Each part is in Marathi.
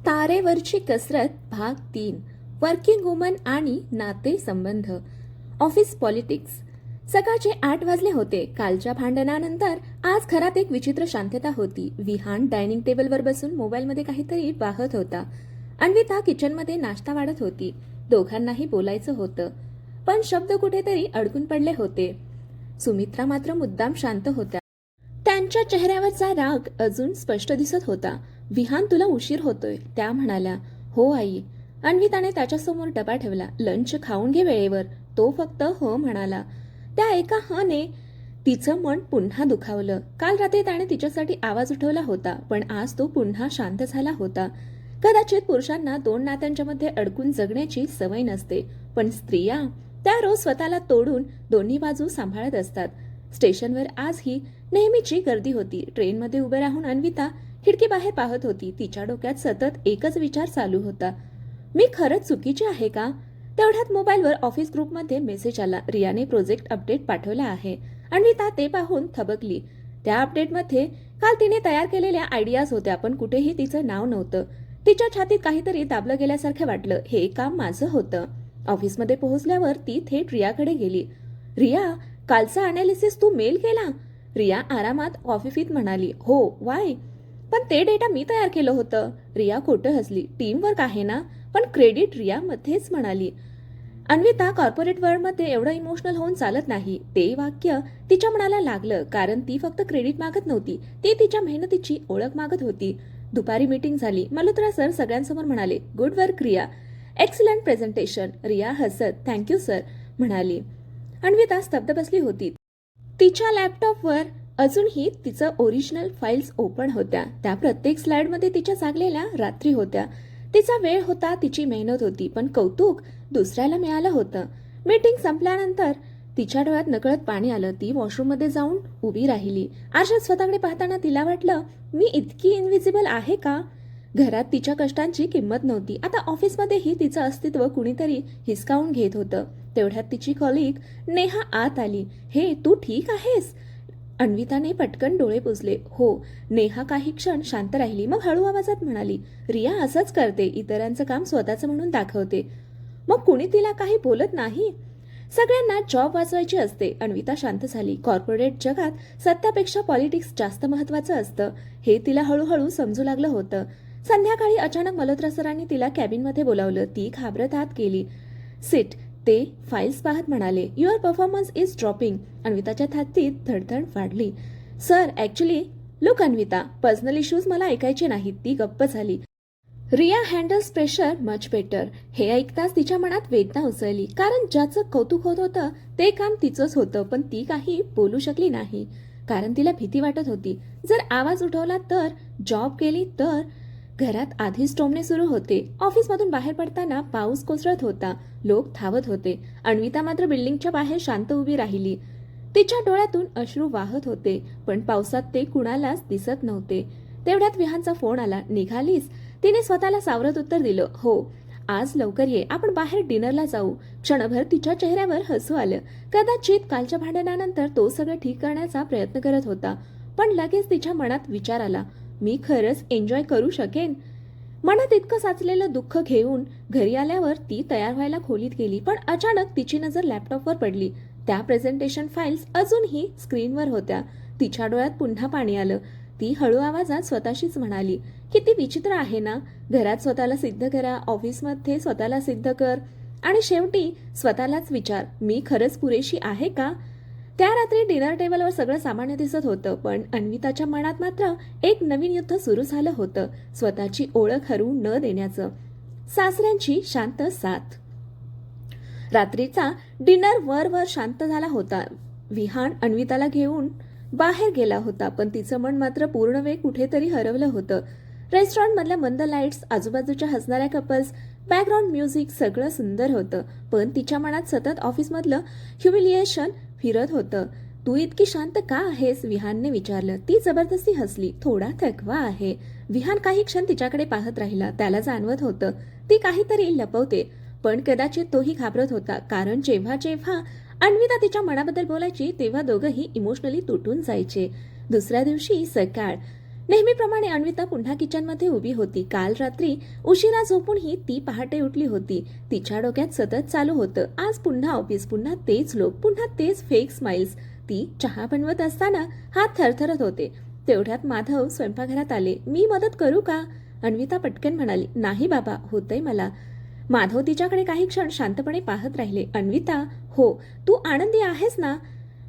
तारेवरची कसरत भाग 3. वर्किंग वुमन आणि नाते संबंध. Office politics. सकाळचे 8 वाजले होते. कालच्या भांडणानंतर आज घरात एक विचित्र शांतता होती. विहान डायनिंग टेबलवर बसून मोबाईलमध्ये काहीतरी पाहत होता. अन्विता किचनमध्ये नाश्ता वाढत होती. दोघांनाही बोलायचं होतं, पण शब्द कुठेतरी अडकून पडले होते. सुमित्रा मात्र मुद्दाम शांत होत्या. त्यांच्या चेहऱ्यावरचा राग अजून स्पष्ट दिसत होता. विहान, तुला उशीर होतोय, त्या म्हणाल्या. हो आई. अन्विताने त्याच्यासमोर डबा ठेवला. लंच खाऊन घे वेळेवर. तो फक्त हो म्हणाला. त्या एका हने तिचं मन पुन्हा दुखावलं. काल रात्री त्याने तिच्यासाठी आवाज उठवला होता, पण आज तो पुन्हा शांत झाला होता. कदाचित पुरुषांना 2 नात्यांच्या मध्ये अडकून जगण्याची सवय नसते, पण स्त्रिया त्या रोज स्वतःला तोडून दोन्ही बाजू सांभाळत असतात. स्टेशनवर आजही नेहमीची गर्दी होती. ट्रेनमध्ये उभे राहून अन्विता खिडकी बाहेर पाहत होती. तिच्या डोक्यात सतत एकच विचार चालू होता, मी खरंच चुकीची आहे का? तेवढ्यात मोबाईलवर ऑफिस ग्रुपमध्ये मेसेज आला. रियाने प्रोजेक्ट अपडेट पाठवला आहे. अन्विता ते पाहून थबकली. त्या अपडेटमध्ये काल तिने तयार केलेल्या आयडियाज होत्या, पण कुठेही तिचं नाव नव्हतं. तिच्या छातीत काहीतरी दाबलं गेल्यासारखं वाटलं. हे काम माझं होतं. ऑफिसमध्ये पोहोचल्यावर ती थेट रियाकडे गेली. रिया, कालचा अनालिसिस तू मेल केला? रिया आरामात ऑफिफीत म्हणाली. हो. वाय? पण ते डेटा मी तयार केलं होतं. रिया खोटं हसली. टीम वर्क आहे ना? पण क्रेडिट रिया मध्येच म्हणाली. अन्विता, कॉर्पोरेट वर्ल्डमध्ये एवढं इमोशनल होऊन चालत नाही. ते वाक्य तिच्या मनाला लागलं, कारण ती फक्त क्रेडिट मागत नव्हती, ती तिच्या मेहनतीची ओळख मागत होती. दुपारी मीटिंग झाली. मल्होत्रा सर सगळ्यांसमोर म्हणाले, good work Riya, excellent presentation. Riya हसत थँक्यू सर म्हणाली. अन्विता स्तब्ध बसली होती. तिच्या लॅपटॉपवर अजूनही तिचं ओरिजिनल फाईल्स ओपन होत्या. त्या प्रत्येक स्लाइडमध्ये तिच्या जागलेल्या रात्री होत्या. तिचा वेळ होता, तिची मेहनत होती, पण कौतुक दुसऱ्याला मिळालं होतं. मीटिंग संपल्यानंतर तिच्या डोळ्यात नकळत पाणी आलं. ती वॉशरूममध्ये जाऊन उभी राहिली. आरशात स्वतःकडे पाहताना तिला वाटलं, मी इतकी इनव्हिजिबल आहे का? घरात तिच्या कष्टांची किंमत नव्हती. आता ऑफिसमध्येही तिचं अस्तित्व कुणीतरी हिसकावून घेत होतं. तेवढ्यात तिची कॉलिग नेहा आत आली. हे, तू ठीक आहेस? अन्विताने पटकन डोळे पुसले. हो. नेहा काही क्षण शांत राहिली, मग हळू आवाजात म्हणाली, रिया असंच करते, इतरांचं काम स्वतःचं म्हणून दाखवते. मग कुणी तिला काही बोलत नाही? सगळ्यांना जॉब वाचवायची असते. अन्विता शांत झाली. कॉर्पोरेट जगात सत्यापेक्षा पॉलिटिक्स जास्त महत्वाचं असतं, हे तिला हळूहळू समजू लागलं होतं. संध्याकाळी अचानक मल्होत्रा सरांनी तिला कॅबिनमध्ये बोलावलं. ती घाबरत आत गेली. सिट. ते फाईल्स पाहत म्हणाले, युअर परफॉर्मन्स इज ड्रॉपिंग. अन्विताच्या छातीत धडधड वाढली. Sir, actually look Anvita, personal issues मला ऐकायचे नाहीत. ती गप्प झाली. Riya handles pressure much better. हे ऐकताच तिच्या मनात वेदना उसळली, कारण ज्याचं कौतुक होत होतं ते काम तिचंच होतं, पण ती काही बोलू शकली नाही, कारण तिला भीती वाटत होती. जर आवाज उठवला तर, जॉब केली तर. घरात आधीच टोमणे सुरू होते. ऑफिसमधून बाहेर पडताना पाऊस कोसळत होता. लोक धावत होते. अन्विता मात्र बिल्डिंगच्या बाहेर शांत उभी राहिली. तिच्या डोळ्यातून अश्रू वाहत होते, पण पावसात ते कुणालाच दिसत नव्हते. तेवढ्यात विहानचा फोन आला. निघालीस? तिने स्वतःला सावरत उत्तर दिलं. हो. आज लवकर ये, आपण बाहेर डिनरला जाऊ. क्षणभर तिच्या चेहऱ्यावर हसू आलं. कदाचित कालच्या भांडणानंतर तो सगळं ठीक करण्याचा प्रयत्न करत होता, पण लगेच तिच्या मनात विचार आला, मी खरंच एन्जॉय करू शकेन? मनात इतकं साचलेलं दुःख घेऊन घरी आल्यावर ती तयार व्हायला खोलीत गेली, पण अचानक तिची नजर लॅपटॉपवर पडली. त्या प्रेझेंटेशन फाईल्स अजूनही स्क्रीनवर होत्या. तिच्या डोळ्यात पुन्हा पाणी आलं. ती हळू आवाजात स्वतःशीच म्हणाली, किती विचित्र आहे ना? घरात स्वतःला सिद्ध करा, ऑफिसमध्ये स्वतःला सिद्ध कर, आणि शेवटी स्वतःलाच विचार, मी खरंच पुरेशी आहे का? त्या रात्री डिनर टेबलवर सगळं सामान्य दिसत होतं, पण अन्विताच्या मनात मात्र एक नवीन युद्ध सुरू झालं होतं, स्वतःची ओळख हरवू न देण्याचं. सासऱ्यांची शांत साथ. रात्रीचा डिनर वर शांत झाला होता. विहान अन्विताला घेऊन बाहेर गेला होता, पण तिचं मन मात्र पूर्ण वेळ कुठेतरी हरवलं होतं. रेस्टॉरंटमधल्या मंद लाईट्स, आजूबाजूच्या हसणाऱ्या कपल्स, बॅकग्राऊंड म्युझिक, सगळं सुंदर होतं, पण तिच्या मनात सतत ऑफिसमधलं ह्युमिलिएशन फिरत होतं. तू इतकी शांत का आहेस? विहानने विचारलं. ती जबरदस्ती हसली. थोडा थकवा आहे. विहान काही क्षण तिच्याकडे पाहत राहिला. त्याला जाणवत होतं ती काहीतरी लपवते, पण कदाचित तोही घाबरत होता, कारण जेव्हा जेव्हा अन्विता तिच्या मनाबद्दल बोलायची तेव्हा दोघंही इमोशनली तुटून जायचे. दुसऱ्या दिवशी सकाळ. नेहमीप्रमाणे अन्विता पुन्हा किचनमध्ये उभी होती. काल रात्री उशिरा झोपूनही ती पहाटे उठली होती. तिच्या डोक्यात सतत चालू होतं, आज पुन्हा ऑफिस, पुन्हा तेच लोक, पुन्हा तेच फेक स्माइल्स. ती चहा बनवत असताना हात थरथरत होते. तेवढ्यात माधव स्वयंपाकघरात आले. मी मदत करू का? अन्विता पटकन म्हणाली, नाही बाबा, होतंय मला. माधव तिच्याकडे काही क्षण शांतपणे पाहत राहिले. अन्विता, हो, तू आनंदी आहेस ना?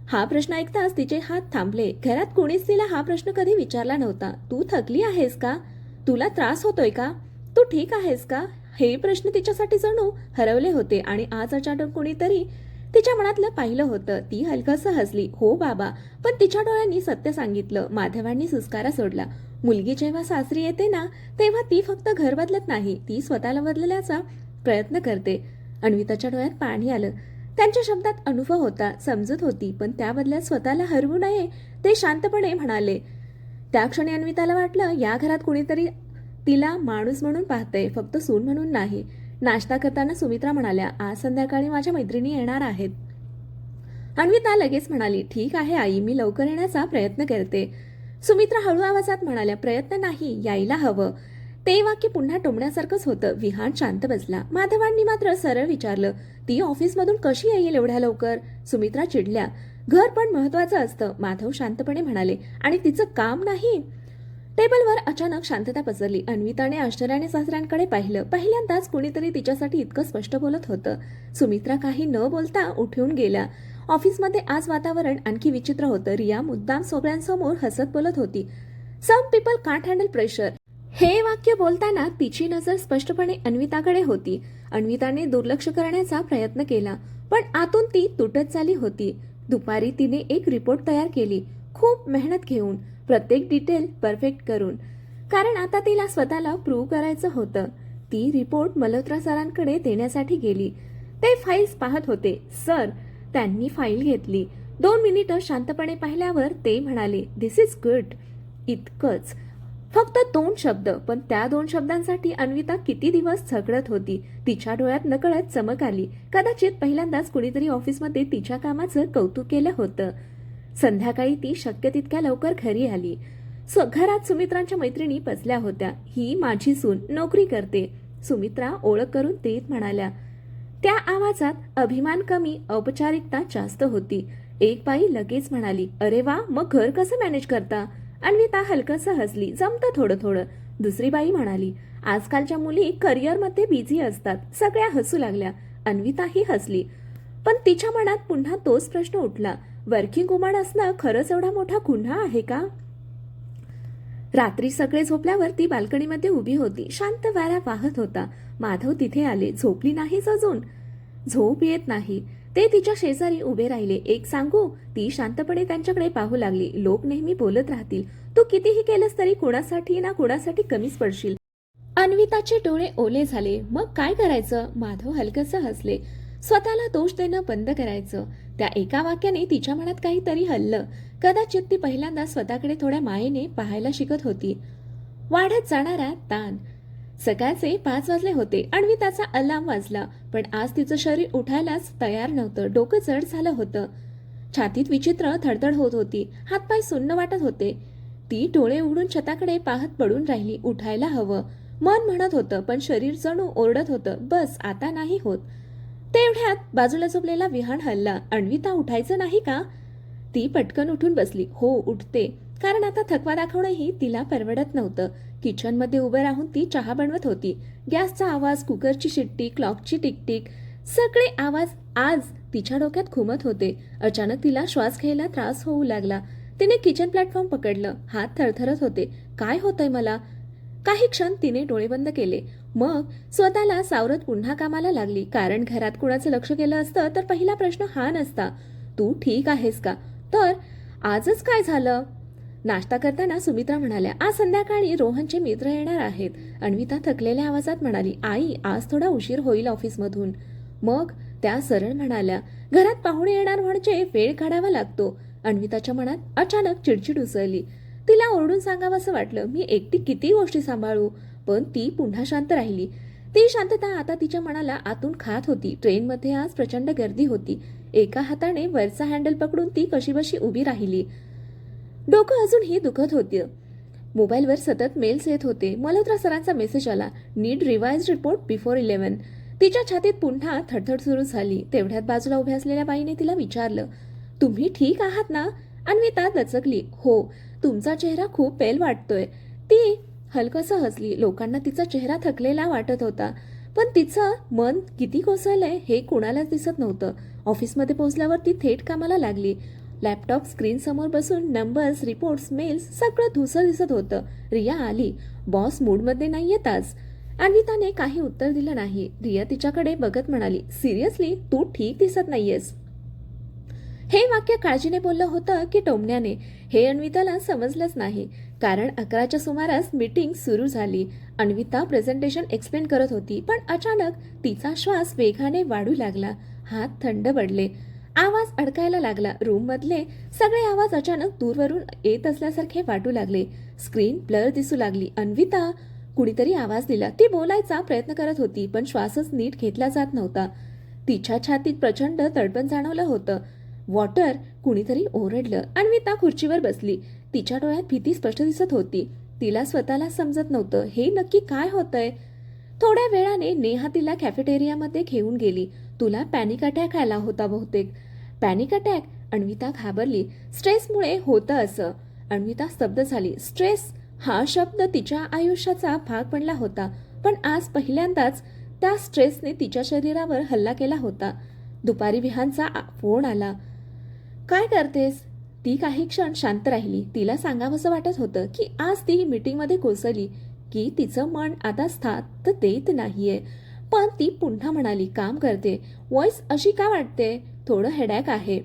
हा प्रश्न ऐकताच तिचे हात थांबले. घरात कोणीच तिला हा प्रश्न कधी विचारला नव्हता. तू थकली आहेस का? तुला त्रास होतोय का? तू ठीक आहेस का? हे प्रश्न तिच्यासाठी जणू हरवले होते आणि आज अचानक कोणीतरी तिच्या मनातलं पाहिलं होतं. ती हलकसं हसली. हो बाबा, पण तिच्या डोळ्यांनी सत्य सांगितलं. माधवांनी सुस्कारा सोडला. मुलगी जेव्हा सासरी येते ना, तेव्हा ती फक्त घर बदलत नाही, ती स्वतःला बदलण्याचा प्रयत्न करते. अन्विताच्या डोळ्यात पाणी आलं. त्यांच्या शब्दात अनुभव होता, समजूत होती, पण त्या बदल्यात स्वतःला हरवू नये ते शांतपणे म्हणाले. त्या क्षणी अन्विताला वाटलं, या घरात कुणीतरी तिला माणूस म्हणून पाहतंय, फक्त सून म्हणून नाही. नाश्ता करताना सुमित्रा म्हणाल्या, आज संध्याकाळी माझ्या मैत्रिणी येणार आहेत. अन्विता लगेच म्हणाली, ठीक आहे आई, मी लवकर येण्याचा प्रयत्न करते. सुमित्रा हळू आवाजात म्हणाल्या, प्रयत्न नाही, यायला हवं. ते वाक्य पुन्हा टोमण्यासारखंच होतं. विहान शांत बसला. माधवांनी मात्र सरळ विचारलं, ती ऑफिसमधून कशी येईल एवढ्या लवकर? सुमित्रा चिडल्या. घर पण महत्वाचं असतं, माधव शांतपणे म्हणाले, आणि तिचं काम नाही. टेबलवर अचानक शांतता पसरली. अन्विताने आश्चर्याने सासऱ्यांकडे पाहिलं. पहिल्यांदाच कुणीतरी तिच्यासाठी इतकं स्पष्ट बोलत होतं. सुमित्रा काही न बोलता उठून गेल्या. ऑफिसमध्ये आज वातावरण आणखी विचित्र होतं. रिया मुद्दाम सगळ्यांसमोर हसत बोलत होती. Some people can't handle pressure. हे वाक्य बोलताना तिची नजर स्पष्टपणे अन्विताकडे होती. अन्विताने दुर्लक्ष करण्याचा प्रयत्न केला, पण आतून ती तुटत चालली होती. दुपारी तिने एक रिपोर्ट तयार केली, खूप मेहनत घेऊन, प्रत्येक डिटेल परफेक्ट करून, कारण आता तिला स्वतःला प्रूव्ह करायचं होतं. ती रिपोर्ट मल्होत्रा सरांकडे देण्यासाठी गेली. ते फाईल्स पाहत होते. सर, त्यांनी फाईल घेतली. 2 मिनिटं शांतपणे पाहिल्यावर ते म्हणाले, दिस इज गुड. इतकंच. फक्त 2 शब्द, पण त्या 2 शब्दांसाठी अन्विता किती दिवस झगडत होती. तिच्या डोळ्यात नकळत चमक आली. कदाचित पहिल्यांदाच कुणीतरी ऑफिसमध्ये तिच्या कामाचं कौतुक केलं होतं. संध्याकाळी ती शक्य तितक्या लवकर घरी आली. घरात सुमित्रांच्या मैत्रिणी बसल्या होत्या. ही माझी सून नोकरी करते, सुमित्रा ओळख करून देत म्हणाल्या. त्या आवाजात अभिमान कमी, औपचारिकता जास्त होती. एक बाई लगेच म्हणाली, अरे वा, मग घर कसं मॅनेज करता? अन्विता हलकसं हसली, जमतं थोडं थोडं. दुसरी बाई म्हणाली, आजकालच्या मुली करिअरमध्ये बिझी असतात. सगळ्या हसू लागल्या. अन्विताही हसली, पण तिच्या मनात पुन्हा तोच प्रश्न उठला, वर्किंग वुमन असणं खरंच एवढा मोठा गुन्हा आहे का? रात्री सगळे झोपल्यावर ती बाल्कनीमध्ये उभी होती. शांत वारा वाहत होता. माधव तिथे आले. झोपली नाहीस अजून? झोप येत नाही. ते तिच्या शेजारी उभे राहिले. एक सांगू? ती शांतपणे त्यांच्याकडे पाहू लागली. लोक नेहमी बोलत राहतील, तू कितीही केलंस तरी कुणासाठी ना कुणासाठी कमीच पडशील. अन्विताचे डोळे ओले झाले. मग काय करायचं? माधव हलकसं हसले. स्वतःला दोष देणं बंद करायचं. त्या एका वाक्याने तिच्या मनात काहीतरी हललं. कदाचित ती पहिल्यांदा स्वतःकडे थोड्या मायेने पाहायला शिकत होती. वाढत जाणारा ताण. सकाळचे 5 वाजले होते. अन्विताचा अलार्म वाजला, पण आज तिचं शरीर उठायलाच तयार नव्हतं. डोकं जड झालं होतं. छातीत विचित्र धडधड होत होती. हातपाय सुन्न वाटत होते. ती डोळे उघडून छताकडे पाहत पडून राहिली. उठायला हवं मन म्हणत होतं, पण शरीर जणू ओरडत होतं, बस आता नाही होत. तेवढ्यात बाजूला झोपलेला विहान हलला. अन्विता, उठायचं नाही का? ती पटकन उठून बसली. हो, उठते, कारण आता थकवा दाखवणंही तिला परवडत नव्हतं. किचनमध्ये उभं राहून ती चहा बनवत होती. गॅसचा आवाज, कुकरची शिट्टी, क्लॉकची टिकटिक, सगळे आवाज आज तिच्या डोक्यात घुमत होते. अचानक तिला श्वास घ्यायला त्रास होऊ लागला. तिने किचन प्लॅटफॉर्म पकडलं. हात थरथरत होते. काय होतंय मला? काही क्षण तिने डोळे बंद केले. मग स्वतःला सावरत पुन्हा कामाला लागली. कारण घरात कुणाचं लक्ष केलं असतं तर पहिला प्रश्न हा नसता, तू ठीक आहेस का? तर आजच काय झालं? नाश्ता करताना सुमित्रा म्हणाल्या, आज संध्याकाळी रोहनचे मित्र येणार आहेत. अन्विता थकलेल्या आवाजात म्हणाली, आई, आज थोडा उशीर होईल ऑफिसमधून. मग त्या सरळ म्हणाल्या, घरात पाहुणे येणार म्हणजे वेळ काढावा लागतो. अन्विताच्या मनात अचानक चिडचिड उसळली. तिला ओरडून सांगावंसं वाटलं, मी एकटी किती गोष्टी सांभाळू, पण ती पुन्हा शांत राहिली. ती शांतता आता तिच्या मनाला आतून खात होती. ट्रेनमध्ये आज प्रचंड गर्दी होती. एका हाताने वरचा हँडल पकडून ती कशीबशी उभी राहिली. डोकं अजूनही दुखत होती. मोबाईलवर सतत मेल्स येत होते. मल्होत्रा सरांचा मेसेज आला, नीड रिवाइज रिपोर्ट बिफोर 11. तिच्या छातीत पुन्हा थरथर सुरू झाली. तेवढ्यात बाजूला उभ्या असलेल्या बाईने तिला विचारलं, तुम्ही ठीक आहात ना? अन्विता दचकली. हो, तुमचा चेहरा खूप पेल वाटतोय. ती हलकसं हसली. लोकांना तिचा चेहरा थकलेला वाटत होता, पण तिचं मन किती कोसळलंय हे कोणालाच दिसत नव्हतं. ऑफिसमध्ये पोहोचल्यावर ती थेट कामाला लागली. लॅपटॉप स्क्रीन समोर बसून नंबर्स, रिपोर्ट्स, मेल्स सगळं धुसं दिसत होतं. रिया आली. बॉस मूडमध्ये नाही येत आज. अन्विताने काही उत्तर दिलं नाही. रिया तिच्याकडे बघत म्हणाली, सिरियसली तू ठीक दिसत नाहीयेस. हे वाक्य काळजीने बोललं होतं की टोमण्याने हे अन्विताला समजलंच नाही. कारण 11च्या सुमारास मीटिंग सुरू झाली. अन्विता प्रेझेंटेशन एक्सप्लेन करत होती, पण अचानक तिचा श्वास वेगाने वाढू लागला. हात थंड पडले. आवाज अडकायला लागला. रूममधले सगळे आवाज अचानक दूरवरून येत असल्यासारखे वाटू लागले. स्क्रीन ब्लर दिसू लागली. अन्विता, कुणीतरी आवाज दिला. ती बोलायचा प्रयत्न करत होती, पण श्वासच नीट घेतला जात नव्हता. तिच्या छातीत प्रचंड तडपण जाणवलं होतं. वॉटर, कुणीतरी ओरडलं. अन्विता खुर्चीवर बसली. तिच्या डोळ्यात भीती स्पष्ट दिसत होती. तिला स्वतःला समजत नव्हतं हे नक्की काय होतंय. थोड्या वेळाने नेहा तिला कॅफेटेरियामध्ये घेऊन गेली. तुला पॅनिक अटॅक आला होता बहुतेक. Panic attack? अन्विता घाबरली. स्ट्रेसमुळे होतं असं. अन्विता स्तब्ध झाली. स्ट्रेस हा शब्द तिच्या आयुष्याचा भाग बनला होता, पण आज पहिल्यांदाच त्या स्ट्रेसने तिच्या शरीरावर हल्ला केला होता. दुपारी विहानचा फोन आला. काय करतेस? ती काही क्षण शांत राहिली. तिला सांगावंसं वाटत होतं की आज ती मीटिंगमध्ये कोसळली, की तिचं मन आता साथ देत नाहीये. पण ती पुन्हा म्हणाली, काम करते. व्हॉइस अशी का वाटते? थोडं हेडॅक आहे.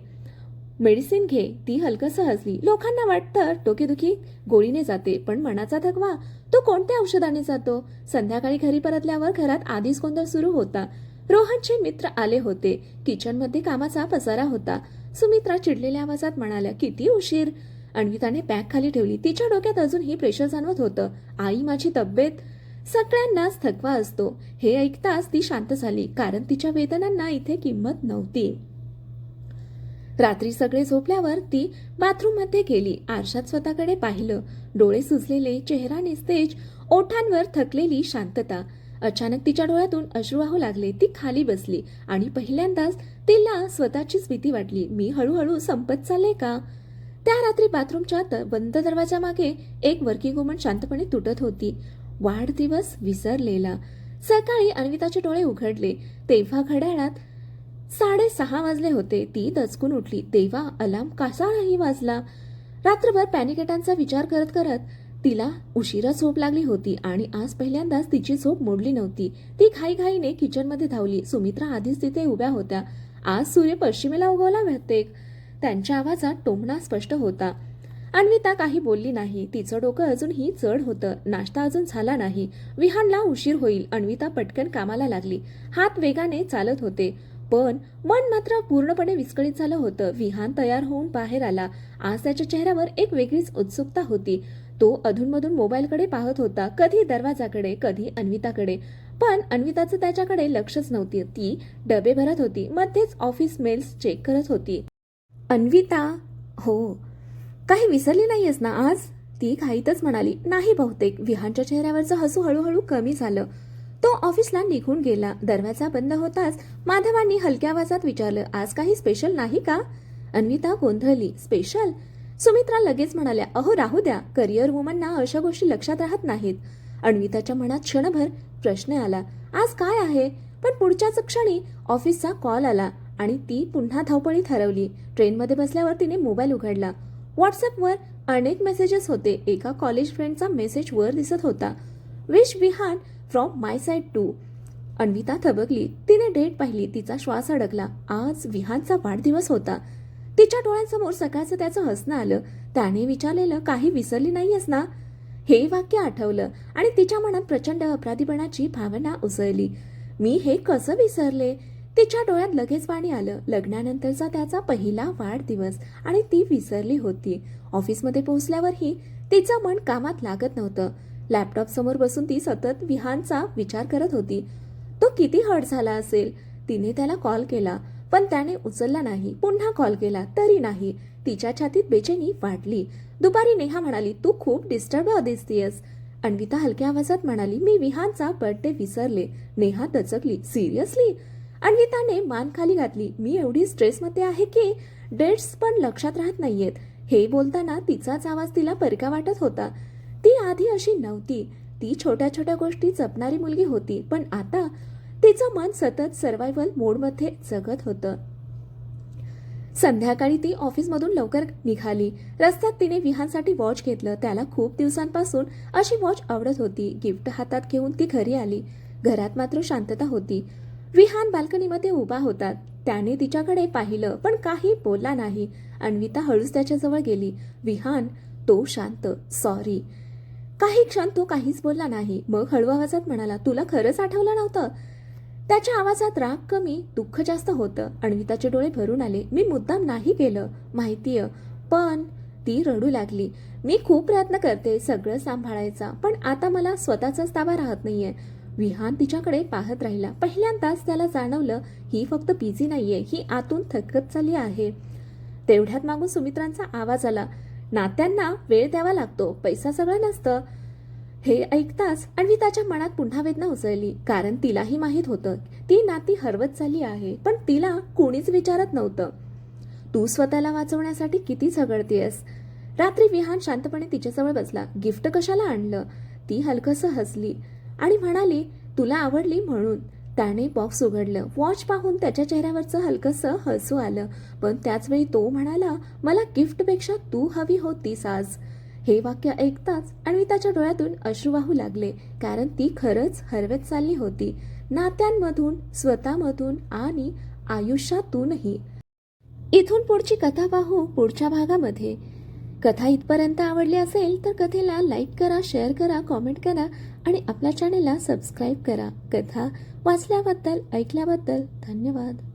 मेडिसिन घे. ती हलकसं हसली. लोकांना वाटतं डोकेदुखी गोळीने जाते, पण मनाचा थकवा तो कोणत्या औषधाने जातो? संध्याकाळी घरी परतल्यावर घरात आधीच गोंधळ सुरू होता. रोहनचे मित्र आले होते. किचनमध्ये कामाचा पसारा होता. सुमित्रा चिडलेल्या आवाजात म्हणाल्या, किती उशीर? अन्विताने बॅग खाली ठेवली. तिच्या डोक्यात अजूनही प्रेशर जाणवत होतं. आई, माझी तब्येत. सगळ्यांनाच थकवा असतो हे ऐकताच ती शांत झाली, कारण तिच्या वेदनांना इथे किंमत नव्हती. रात्री सगळे झोपल्यावर ती बाथरूममध्ये गेली. आरशात स्वतःकडे पाहिलं. डोळे सुजलेले, चेहरा निस्तेज, ओठांवर थकलेली शांतता. अचानक तिच्या डोळ्यातून अश्रू वाहू लागले. ती खाली बसली आणि पहिल्यांदाच तिला स्वतःचीच भीती वाटली. मी हळूहळू संपत चालले का? त्या रात्री बाथरूमच्या बंद दरवाजामागे एक वर्किंग वुमन शांतपणे तुटत होती. वाढदिवस विसरलेला. सकाळी अन्विताचे डोळे उघडले तेव्हा घड्याळात 6:30 वाजले होते. ती दचकून उठली. तेव्हा अलार्म कसा नाही वाजला? रात्रभर पॅनिक अटॅकचा विचार करत करत तिला उशिरा झोप लागली होती आणि आज पहिल्यांदाच तिची झोप मोडली नव्हती. ती घाईघाईने किचनमध्ये धावली. सुमित्रा आधीच तिथे उभ्या होत्या. आज सूर्य पश्चिमेला उगवला बहुतेक. त्यांच्या आवाजात टोमणा स्पष्ट होता. अन्विता काही बोलली नाही. तिचं डोकं अजूनही जड होतं. नाश्ता अजून झाला नाही. विहानला उशीर होईल. अन्विता पटकन कामाला लागली. हात वेगाने चालत होते, पण मन मात्र पूर्णपणे विस्कळीत झालं होतं. विहान तयार होऊन बाहेर आला. आज त्याच्या चेहऱ्यावर एक वेगळीच उत्सुकता होती. तो अधूनमधून मोबाईलकडे पाहत होता, कधी दरवाजाकडे, कधी अन्विताकडे. पण अन्विताचं त्याच्याकडे लक्षच नव्हती. ती डबे भरत होती. मध्येच ऑफिस मेल्स चेक करत होती. अन्विता, हो, काही विसरली नाहीयेस ना आज? ती घाईतच म्हणाली. नाही बहुतेक. विहानच्या चेहऱ्यावरचं हसू हळूहळू कमी झालं. तो ऑफिसला निघून गेला. दरवाजा बंद होताच माधवांनी हलक्या आवाजात विचारलं, आज काही स्पेशल नाही का? अन्विता गोंधळली. स्पेशल? सुमित्रा लगेच म्हणाल्या, अहो राहू द्या. करिअर वुमनना अशा गोष्टी लक्षात राहत नाहीत. अन्विताच्या मनात क्षणभर प्रश्न आला, आज काय आहे? पण पुढच्याच क्षणी ऑफिसचा कॉल आला आणि ती पुन्हा धावपळीत हरवली. ट्रेनमध्ये बसल्यावर तिने मोबाईल उघडला. व्हॉट्सअपवर अनेक मेसेजेस होते. एका कॉलेज फ्रेंडचा मेसेज वर दिसत होता, wish Vihaan from my side too. Anvita थबकली. तिने डेट पाहिली. तिचा श्वास अडकला. आज विहानचा वाढदिवस होता. तिच्या डोळ्यांसमोर सकाळचं त्याचं हसणं आलं. त्याने विचारलेलं, काही विसरली नाहीयेस ना? हे वाक्य आठवलं आणि तिच्या मनात प्रचंड अपराधीपणाची भावना उसळली. मी हे कसं विसरले? तिच्या डोळ्यात लगेच पाणी आलं. लग्नानंतरचा त्याचा पहिला वाढदिवस आणि ती विसरली होती. ऑफिसमध्ये पोहोचल्यावरही तिचं मन कामात लागत नव्हतं. लॅपटॉप समोर बसून ती सतत विहानचा विचार करत होती. तो किती हर्ट झाला असेल. तिने त्याला कॉल केला, पण त्याने उचलला नाही. पुन्हा कॉल केला तरी नाही. तिच्या छातीत बेचैनी वाढली. दुपारी नेहा म्हणाली, तू खूप डिस्टर्ब दिसतीयस. अन्विता हलक्या आवाजात म्हणाली, मी विहानचा बर्थडे विसरले. नेहा दचकली, सिरियसली? अन्विताने मान खाली घातली. मी एवढी स्ट्रेसमध्ये आहे की डेट्स पण लक्षात राहत नाहीयेत. हे बोलताना तिचाच आवाज तिला परका वाटत होता. ती आधी अशी नव्हती. ती छोट्या छोट्या गोष्टी जपणारी मुलगी होती, पण आता तिचं मन सतत सर्व्हायव्हल मोडमध्ये जगत होतं. संध्याकाळी ती ऑफिसमधून लवकर निघाली. रस्त्यात तिने विहानसाठी वॉच घेतलं. त्याला खूप दिवसांपासून अशी वॉच आवडत होती. गिफ्ट हातात घेऊन ती घरी आली. घरात मात्र शांतता होती. विहान बाल्कनीमध्ये उभा होता. त्याने तिच्याकडे पाहिलं पण काही बोलला नाही. अन्विता हळूच त्याच्याजवळ गेली. विहान, तो शांत, सॉरी. काही क्षण तो काहीच बोलला नाही. मग हळू आवाजात म्हणाला, तुला खरंच आठवलं नव्हतं? त्याच्या आवाजात राग कमी, दुःख जास्त होतं. अन्विताचे डोळे भरून आले. मी मुद्दाम नाही केलं, माहितीय, पण ती रडू लागली. मी खूप प्रयत्न करते सगळं सांभाळायचा, पण आता मला स्वतःचाच ताबा राहत नाहीये. विहान तिच्याकडे पाहत राहिला. पहिल्यांदाच त्याला जाणवलं, ही फक्त बिझी नाहीये, ही आतून थकत चालली आहे. तेवढ्यात मागून सुमित्रांचा आवाज आला, नात्यांना वेळ द्यावा लागतो, पैसा सगळं नसतं. हे ऐकताच अन्विताच्या मनात पुन्हा वेदना उसळली. कारण तिलाही माहीत होतं ती नाती हरवत चालली आहे, पण तिला कोणीच विचारत नव्हतं. तू स्वतःला वाचवण्यासाठी किती झगडतेस? रात्री विहान शांतपणे तिच्याजवळ बसला. गिफ्ट कशाला आणलं? ती हलकसं हसली आणि म्हणाली, तुला आवडली म्हणून. त्याने बॉक्स उघडलं. वॉच पाहून त्याच्या चेहऱ्यावरचं हलकसं हसू आलं. पण त्याचवेळी तो म्हणाला, मला गिफ्टपेक्षा तू हवी होतीस आज. हे वाक्य ऐकताच अन्विताच्या डोळ्यातून अश्रू वाहू लागले. कारण ती खरंच हरवत चालली होती, नात्यांमधून, स्वतःमधून आणि आयुष्यातूनही. इथून पुढची कथा पाहू पुढच्या भागामध्ये. कथा इथपर्यंत आवडली असेल तर कथेला लाईक करा, शेअर करा, कॉमेंट करा आणि आपल्या चॅनेलला सबस्क्राईब करा. कथा वाचल्याबद्दल, ऐकल्याबद्दल धन्यवाद.